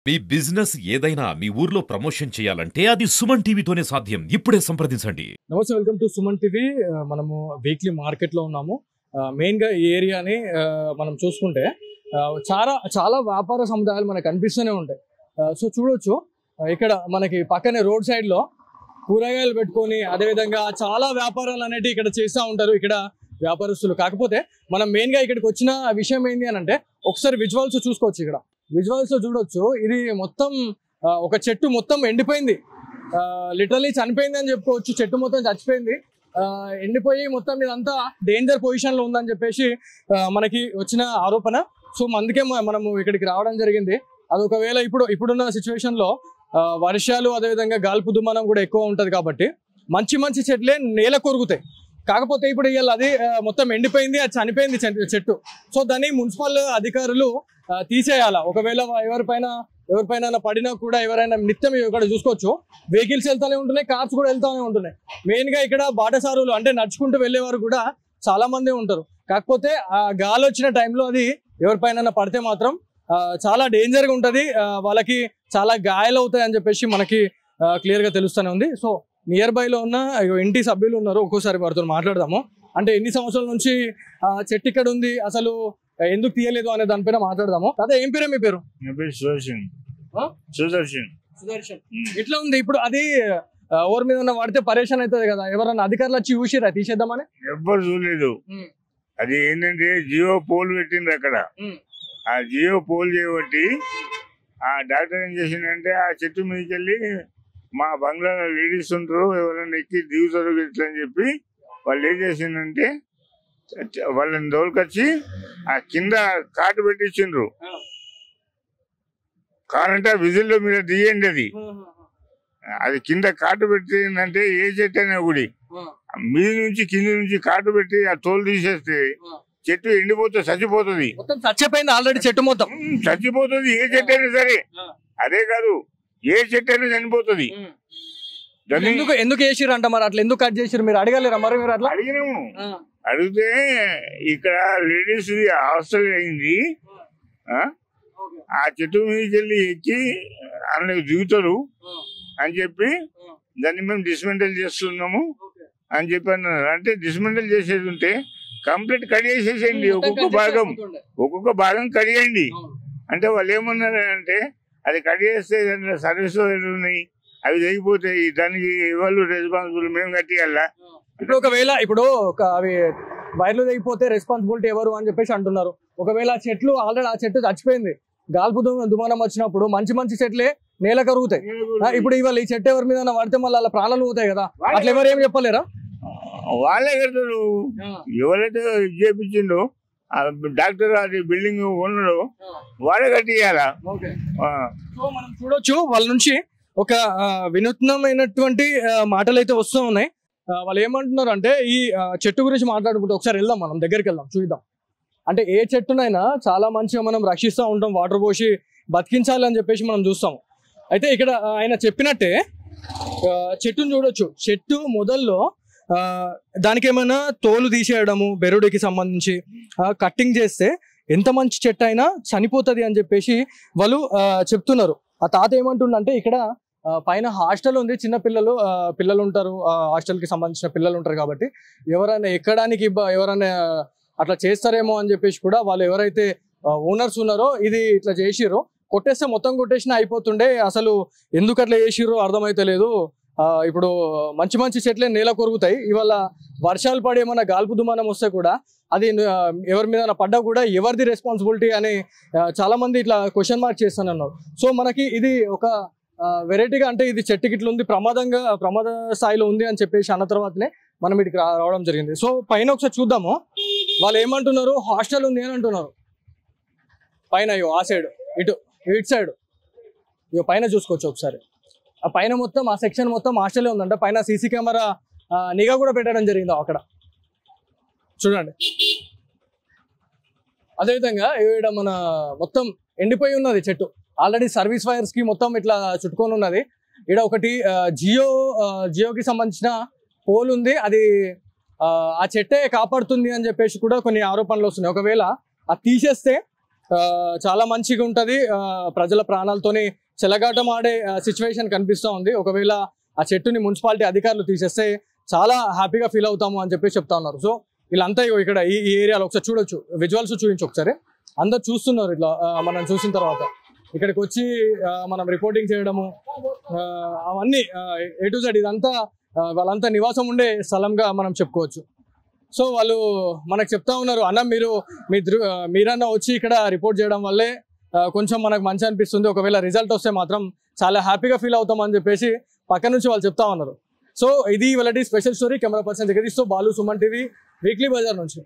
మీ business ఏదైనా మీ ఊర్లో promotion చేయాలంటే అది సుమన్ టీవీతోనే సాధ్యం. ఇప్పుడే సంప్రదించండి. నమస్తే, వెల్కమ్ టు సుమన్ టీవీ. మనము వీక్లీ మార్కెట్లో ఉన్నాము. మెయిన్గా ఈ ఏరియాని మనం చూసుకుంటే చాలా చాలా వ్యాపార సముదాయాలు మనకు కనిపిస్తూనే ఉంటాయి. సో చూడొచ్చు, ఇక్కడ మనకి పక్కనే రోడ్ సైడ్లో కూరగాయలు పెట్టుకొని అదేవిధంగా చాలా వ్యాపారాలు అనేవి ఇక్కడ చేస్తూ ఉంటారు ఇక్కడ వ్యాపారస్తులు. కాకపోతే మనం మెయిన్గా ఇక్కడికి వచ్చిన విషయం ఏంటి అని అంటే, ఒకసారి విజువల్స్ చూసుకోవచ్చు. ఇక్కడ విజువల్స్ చూడొచ్చు, ఇది మొత్తం ఒక చెట్టు మొత్తం ఎండిపోయింది, లిటరలీ చనిపోయింది అని చెప్పుకోవచ్చు. చెట్టు మొత్తం చచ్చిపోయింది, ఎండిపోయి మొత్తం ఇదంతా డేంజర్ పొజిషన్లో ఉందని చెప్పేసి మనకి వచ్చిన ఆరోపణ. సో అందుకే మనము ఇక్కడికి రావడం జరిగింది. అది ఒకవేళ ఇప్పుడున్న సిచ్యువేషన్లో వర్షాలు అదేవిధంగా గాల్పు దుమానం కూడా ఎక్కువ ఉంటుంది కాబట్టి మంచి మంచి చెట్లే నేల కొరుగుతాయి. కాకపోతే ఇప్పుడు ఇవాళ అది మొత్తం ఎండిపోయింది, అది చనిపోయింది చెట్టు. సో దాన్ని మున్సిపల్ అధికారులు తీసేయాల. ఒకవేళ ఎవరిపైన పడినా కూడా ఎవరైనా నిత్యం ఇక్కడ చూసుకోవచ్చు, వెహికల్స్ వెళ్తూనే ఉంటున్నాయి, కార్స్ కూడా వెళ్తూనే ఉంటున్నాయి. మెయిన్గా ఇక్కడ బాటసారులు అంటే నడుచుకుంటూ వెళ్ళేవారు కూడా చాలా మంది ఉంటారు. కాకపోతే ఆ గాలి వచ్చిన టైంలో అది ఎవరిపైన పడితే మాత్రం చాలా డేంజర్గా ఉంటుంది, వాళ్ళకి చాలా గాయాలు అవుతాయి అని చెప్పేసి మనకి క్లియర్గా తెలుస్తూనే ఉంది. సో నియర్ బైలో ఉన్న ఇంటి సభ్యులు ఉన్నారు, ఒక్కోసారి వారితో మాట్లాడదాము. అంటే ఎన్ని సంవత్సరాల నుంచి చెట్టు ఇక్కడ ఉంది, అసలు ఎందుకు తీయలేదు అనే దానిపైన మాట్లాడదాము. అదే ఏం పేరు మీ పేరు? సుదర్శన్. ఇట్లా ఉంది ఇప్పుడు అది ఎవరి మీద వాడితే పరేషాన్ అవుతుంది కదా, ఎవరన్నా అధికారులు వచ్చి చూసిరా తీసేద్దామని? ఎవ్వరు చూడలేదు. అది ఏంటంటే జియో పోల్ పెట్టిండ్రు అక్కడ. ఆ జియో పోల్ చేయబట్టి ఆ డాక్టర్ ఏం చేసిందంటే ఆ చెట్టు మీదకి వెళ్ళి మా బంగ్లా లేడీస్ ఉంటారు, ఎవరైనా ఎక్కి దిగుతారు ఇట్లా అని చెప్పి వాళ్ళు ఏం చేసిందంటే వాళ్ళని దోలుకొచ్చి ఆ కింద కాటు పెట్టించిండ్రు. కారంటే విజిల్లో మీరు దిగండి, అది కింద కాటు పెట్టిందంటే ఏ చెట్టు అయినా కూడా మీద నుంచి కింది నుంచి కాటు పెట్టి ఆ తోలు తీసేస్తే చెట్టు ఎండిపోతే చచ్చిపోతుంది. చచ్చిపోయింది ఆల్రెడీ, చెట్టు మొత్తం చచ్చిపోతుంది. ఏ చెట్టు అయినా సరే, అదే కాదు ఏ చెట్టు అయినా చనిపోతుంది. ఎందుకు వేసిరు అంట మరి? అట్లా ఎందుకు కట్ చేసిరు మీరు అడగలేరా? మరి మీరు అట్లా అడిగినాము. అడిగితే ఇక్కడ లేడీస్ హాస్టల్ అయింది, ఆ చెట్టు మీదకి వెళ్ళి ఎక్కి అందులో దిగుతారు అని చెప్పి దాన్ని మేము డిస్మెంటల్ చేస్తున్నాము అని చెప్పి అన్నారు. అంటే డిస్మెంటల్ చేసేది ఉంటే కంప్లీట్ కడిగేసేసేయండి, ఒక్కొక్క భాగం కడిగేయండి అంటే వాళ్ళు ఏమన్నారు అంటే అది కడిగేస్తే సర్వీస్ ఉన్నాయి, అవి తెగిపోతాయి, దానికి వాళ్ళు రెస్పాన్సిబుల్, మేము కట్టియాలా. ఇప్పుడు ఒకవేళ అవి వైర్లు తెగిపోతే రెస్పాన్సిబిలిటీ ఎవరు అని చెప్పేసి అంటున్నారు. ఒకవేళ చెట్లు ఆల్రెడీ ఆ చెట్టు చచ్చిపోయింది, గాల్పు దుమానం వచ్చినప్పుడు మంచి మంచి చెట్లే నేల కరుగుతాయి. ఇప్పుడు ఇవాళ ఈ చెట్టు ఎవరి మీద పడితే మళ్ళీ అలా ప్రాణాలు పోతాయి కదా, అట్లా ఎవరు ఏం చెప్పలేరా? వాళ్ళే కడతారు. ఎవరైతే చేపించిండో డాక్టర్ అది బిల్డింగ్ ఓనరు వాళ్ళే కట్టియాలా. సో మనం చూడొచ్చు వాళ్ళ నుంచి ఒక వినూత్నమైనటువంటి మాటలు అయితే వస్తూ ఉన్నాయి. వాళ్ళు ఏమంటున్నారు అంటే ఈ చెట్టు గురించి మాట్లాడుకుంటే ఒకసారి వెళ్దాం, మనం దగ్గరికి వెళ్దాం, చూద్దాం. అంటే ఏ చెట్టునైనా చాలా మంచిగా మనం రక్షిస్తూ ఉంటాం, వాటర్ పోసి బతికించాలి అని చెప్పేసి మనం చూస్తాం. అయితే ఇక్కడ ఆయన చెప్పినట్టే చెట్టును చూడొచ్చు, చెట్టు మొదల్లో దానికి ఏమైనా తోలు తీసేయడము, బెరడుకి సంబంధించి కట్టింగ్ చేస్తే ఎంత మంచి చెట్టు అయినా చనిపోతుంది అని చెప్పేసి వాళ్ళు చెప్తున్నారు. ఆ తాత ఏమంటుండంటే ఇక్కడ పైన హాస్టల్ ఉంది, చిన్న పిల్లలు ఉంటారు, హాస్టల్కి సంబంధించిన పిల్లలు ఉంటారు కాబట్టి ఎవరైనా ఎక్కడానికి ఎవరైనా అట్లా చేస్తారేమో అని చెప్పేసి కూడా వాళ్ళు ఎవరైతే ఓనర్స్ ఉన్నారో ఇది ఇట్లా చేసిరో, కొట్టేస్తే మొత్తం కొట్టేసినా అయిపోతుండే, అసలు ఎందుకు అట్లా చేసిరో అర్థమైతే లేదు. ఇప్పుడు మంచి మంచి చెట్లే నేల కొరుగుతాయి, ఇవాళ వర్షాలు పడి ఏమన్నా గాల్పు దుమానం వస్తే కూడా అది ఎవరి మీద పడ్డా కూడా ఎవరిది రెస్పాన్సిబిలిటీ అని చాలా మంది ఇట్లా క్వశ్చన్ మార్క్ చేస్తానన్నారు. సో మనకి ఇది ఒక వెరైటీగా, అంటే ఇది చెట్టుకి ఇట్లా ఉంది, ప్రమాద స్థాయిలో ఉంది అని చెప్పేసి అన్న తర్వాతనే మనం ఇటుకి రావడం జరిగింది. సో పైన ఒకసారి చూద్దాము, వాళ్ళు ఏమంటున్నారు, హాస్టల్ ఉంది అని అంటున్నారు. పైన ఆ సైడ్ ఇటు సైడ్ పైన చూసుకోవచ్చు ఒకసారి, ఆ పైన మొత్తం ఆ సెక్షన్ మొత్తం హాస్టలే ఉందంట. పైన సీసీ కెమెరా నిఘా కూడా పెట్టడం జరిగింది అక్కడ, చూడండి. అదేవిధంగా ఇక్కడ మన మొత్తం ఎండిపోయి ఉన్నది చెట్టు, ఆల్రెడీ సర్వీస్ వైర్స్ కి మొత్తం ఇట్లా చుట్టుకొని ఉన్నది. ఇక్కడ ఒకటి జియోకి సంబంధించిన పోల్ ఉంది, అది ఆ చెట్టే కాపాడుతుంది అని చెప్పేసి కూడా కొన్ని ఆరోపణలు వస్తున్నాయి. ఒకవేళ అది తీసేస్తే చాలా మంచిగా ఉంటుంది. ప్రజల ప్రాణాలతోని చెలగాటం ఆడే సిచ్యువేషన్ కనిపిస్తూ ఉంది. ఒకవేళ ఆ చెట్టుని మున్సిపాలిటీ అధికారులు తీసేస్తే చాలా హ్యాపీగా ఫీల్ అవుతాము అని చెప్పి చెప్తా ఉన్నారు. సో వీళ్ళంతా ఇక్కడ ఈ ఏరియాలో ఒకసారి చూడొచ్చు, విజువల్స్ చూపించు ఒకసారి. అందరు చూస్తున్నారు ఇట్లా మనం చూసిన తర్వాత ఇక్కడికి వచ్చి మనం రిపోర్టింగ్ చేయడము అవన్నీ A to Z ఇదంతా వాళ్ళంతా నివాసం ఉండే స్థలంగా మనం చెప్పుకోవచ్చు. సో వాళ్ళు మనకు చెప్తా ఉన్నారు, అన్న మీరన్నా వచ్చి ఇక్కడ రిపోర్ట్ చేయడం వల్లే కొంచెం మనకు మంచి అనిపిస్తుంది, ఒకవేళ రిజల్ట్ వస్తే మాత్రం చాలా హ్యాపీగా ఫీల్ అవుతాం అని చెప్పేసి పక్క నుంచి వాళ్ళు చెప్తా ఉన్నారు. సో ఇది ఇవాళ స్పెషల్ స్టోరీ. కెమెరా పర్సన్ జగదీష్తో Balu, Suman TV, weekly bazaar నుంచి.